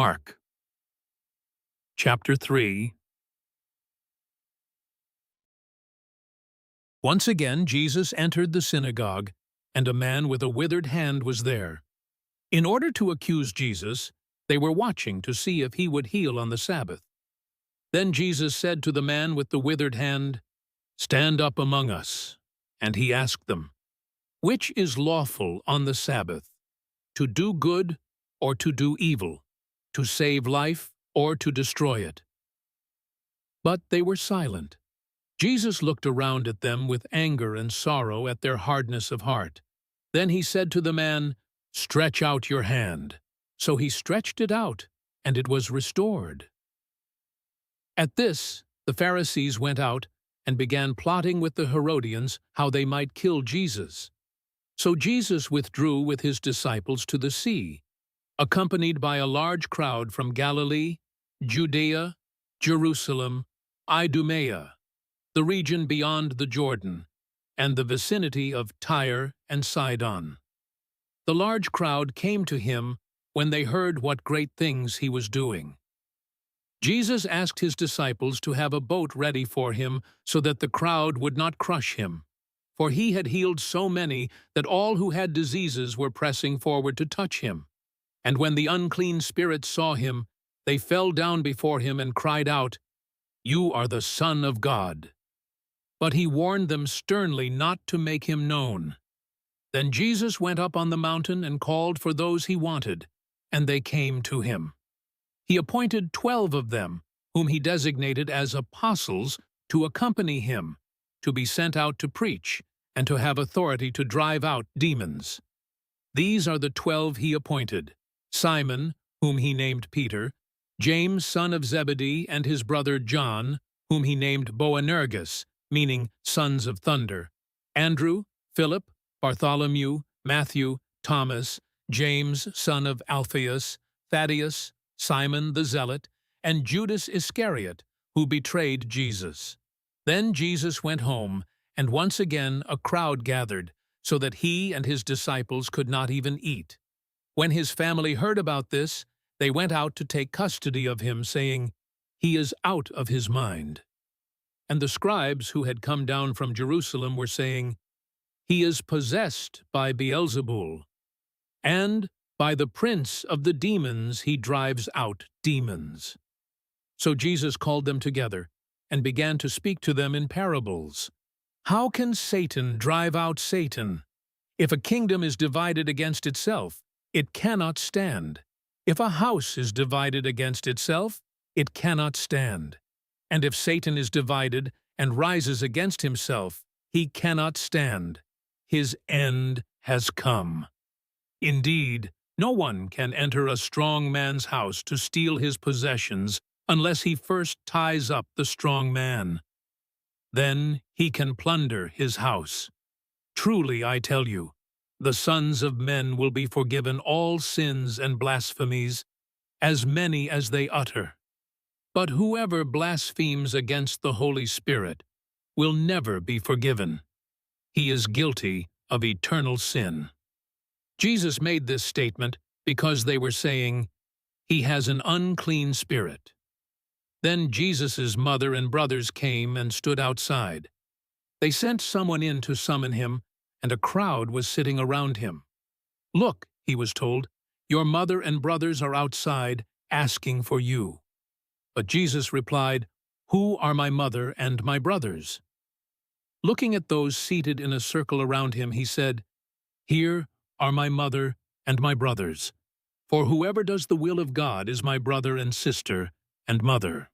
Mark, chapter 3. Once again Jesus entered the synagogue, and a man with a withered hand was there. In order to accuse Jesus, they were watching to see if he would heal on the Sabbath. Then Jesus said to the man with the withered hand, "Stand up among us." And he asked them, "Which is lawful on the Sabbath, to do good or to do evil, to save life or to destroy it?" But they were silent. Jesus looked around at them with anger and sorrow at their hardness of heart. Then he said to the man, "Stretch out your hand." So he stretched it out, and it was restored. At this, the Pharisees went out and began plotting with the Herodians how they might kill Jesus. So Jesus withdrew with his disciples to the sea, accompanied by a large crowd from Galilee, Judea, Jerusalem, Idumea, the region beyond the Jordan, and the vicinity of Tyre and Sidon. The large crowd came to him when they heard what great things he was doing. Jesus asked his disciples to have a boat ready for him so that the crowd would not crush him, for he had healed so many that all who had diseases were pressing forward to touch him. And when the unclean spirits saw him, they fell down before him and cried out, "You are the Son of God." But he warned them sternly not to make him known. Then Jesus went up on the mountain and called for those he wanted, and they came to him. He appointed 12 of them, whom he designated as apostles, to accompany him, to be sent out to preach, and to have authority to drive out demons. These are the 12 he appointed: Simon, whom he named Peter, James son of Zebedee, and his brother John, whom he named Boanerges, meaning sons of thunder, Andrew, Philip, Bartholomew, Matthew, Thomas, James son of Alphaeus, Thaddeus, Simon the Zealot, and Judas Iscariot, who betrayed Jesus. Then Jesus went home, and once again a crowd gathered, so that he and his disciples could not even eat. When his family heard about this, they went out to take custody of him, saying, "He is out of his mind." And the scribes who had come down from Jerusalem were saying, "He is possessed by Beelzebul, and by the prince of the demons he drives out demons." So Jesus called them together and began to speak to them in parables. "How can Satan drive out Satan? If a kingdom is divided against itself, it cannot stand. If a house is divided against itself, it cannot stand. And if Satan is divided and rises against himself, he cannot stand. His end has come. Indeed, no one can enter a strong man's house to steal his possessions unless he first ties up the strong man. Then he can plunder his house. Truly, I tell you, the sons of men will be forgiven all sins and blasphemies, as many as they utter. But whoever blasphemes against the Holy Spirit will never be forgiven. He is guilty of eternal sin." Jesus made this statement because they were saying, "He has an unclean spirit." Then Jesus' mother and brothers came and stood outside. They sent someone in to summon him, and a crowd was sitting around him. "Look," he was told, "your mother and brothers are outside asking for you." But Jesus replied, "Who are my mother and my brothers?" Looking at those seated in a circle around him, he said, "Here are my mother and my brothers, for whoever does the will of God is my brother and sister and mother."